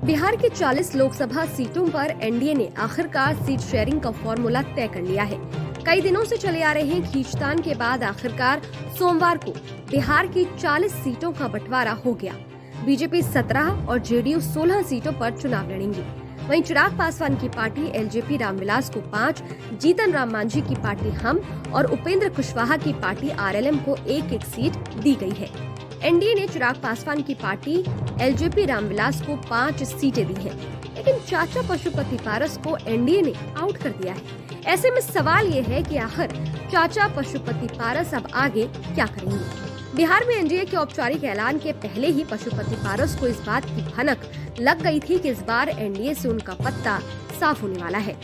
बिहार की 40 लोकसभा सीटों पर एनडीए ने आखिरकार सीट शेयरिंग का फॉर्मूला तय कर लिया है। कई दिनों से चले आ रहे खींचतान के बाद आखिरकार सोमवार को बिहार की 40 सीटों का बंटवारा हो गया। बीजेपी 17 और जेडीयू 16 सीटों पर चुनाव लड़ेंगी। वहीं चिराग पासवान की पार्टी एलजेपी रामविलास को 5, जीतन राम मांझी की पार्टी हम और उपेंद्र कुशवाहा की पार्टी आरएलएम को एक सीट दी गई है। एनडीए ने चिराग पासवान की पार्टी एलजेपी रामविलास को 5 सीटें दी हैं, लेकिन चाचा पशुपति पारस को एनडीए ने आउट कर दिया है। ऐसे में सवाल ये है कि आखिर चाचा पशुपति पारस अब आगे क्या करेंगे। बिहार में एनडीए के औपचारिक ऐलान के पहले ही पशुपति पारस को इस बात की भनक लग गई थी कि इस बार एनडीए से उनका पत्ता साफ होने वाला है।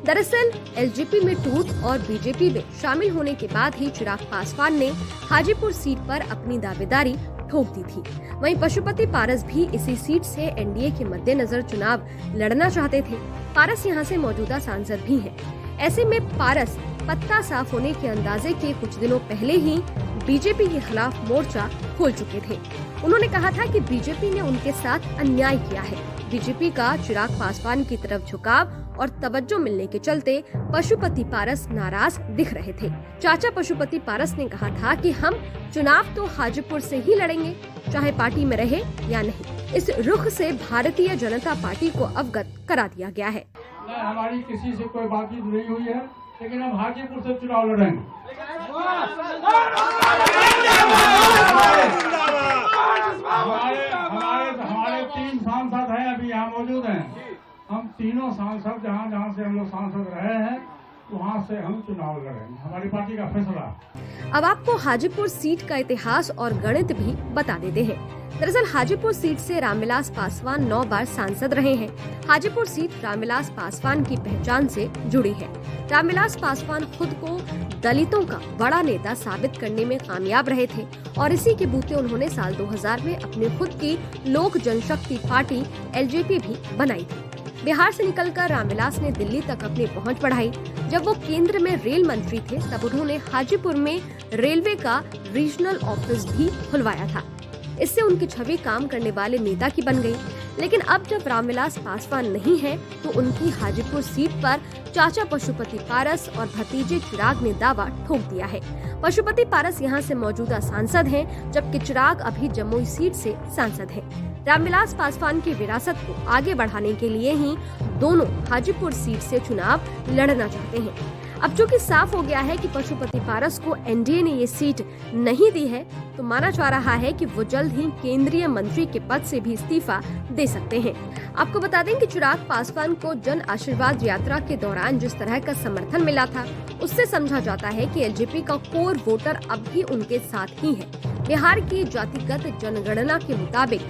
दरअसल एलजेपी में टूट और बीजेपी में शामिल होने के बाद ही चिराग पासवान ने हाजीपुर सीट पर अपनी दावेदारी ठोक दी थी। वहीं पशुपति पारस भी इसी सीट से एनडीए के मद्देनजर चुनाव लड़ना चाहते थे। पारस यहां से मौजूदा सांसद भी हैं। ऐसे में पारस पत्ता साफ होने के अंदाजे के कुछ दिनों पहले ही बीजेपी के खिलाफ मोर्चा खोल चुके थे। उन्होंने कहा था कि बीजेपी ने उनके साथ अन्याय किया है। बीजेपी का चिराग पासवान की तरफ झुकाव और तवज्जो मिलने के चलते पशुपति पारस नाराज दिख रहे थे। चाचा पशुपति पारस ने कहा था कि हम चुनाव तो हाजीपुर से ही लड़ेंगे, चाहे पार्टी में रहे या नहीं। इस रुख से भारतीय जनता पार्टी को अवगत करा दिया गया है। हमारी किसी से कोई बातचीत नहीं हुई है, लेकिन हम हाजीपुर से चुनाव लड़ेंगे। हमारे 3 सांसद हैं, अभी यहाँ मौजूद हैं। हम तीनों सांसद जहाँ से हम लोग सांसद रहे हैं वहाँ से हम चुनाव लड़ेंगे। हमारी पार्टी का फैसला। अब आपको हाजीपुर सीट का इतिहास और गणित भी बता देते हैं। दरअसल हाजीपुर सीट से रामविलास पासवान 9 बार सांसद रहे हैं। हाजीपुर सीट रामविलास पासवान की पहचान से जुड़ी है। रामविलास पासवान खुद को दलितों का बड़ा नेता साबित करने में कामयाब रहे थे और इसी के बूते उन्होंने साल 2000 में अपनी खुद की लोक जनशक्ति पार्टी एलजेपी भी बनाई थी। बिहार से निकलकर रामविलास ने दिल्ली तक अपनी पहुंच बढ़ाई। जब वो केंद्र में रेल मंत्री थे तब उन्होंने हाजीपुर में रेलवे का रीजनल ऑफिस भी खुलवाया था। इससे उनकी छवि काम करने वाले नेता की बन गई। लेकिन अब जब रामविलास पासवान नहीं है तो उनकी हाजीपुर सीट पर चाचा पशुपति पारस और भतीजे चिराग ने दावा ठोक दिया है। पशुपति पारस यहां से मौजूदा सांसद हैं, जबकि चिराग अभी जमुई सीट से सांसद हैं। रामविलास पासवान की विरासत को आगे बढ़ाने के लिए ही दोनों हाजीपुर सीट से चुनाव लड़ना चाहते हैं। अब चूंकि साफ हो गया है कि पशुपति पारस को एनडीए ने ये सीट नहीं दी है, तो माना जा रहा है कि वो जल्द ही केंद्रीय मंत्री के पद से भी इस्तीफा दे सकते हैं। आपको बता दें कि चिराग पासवान को जन आशीर्वाद यात्रा के दौरान जिस तरह का समर्थन मिला था, उससे समझा जाता है कि एलजेपी का कोर वोटर अब भी उनके साथ ही है। बिहार की जातिगत जनगणना के मुताबिक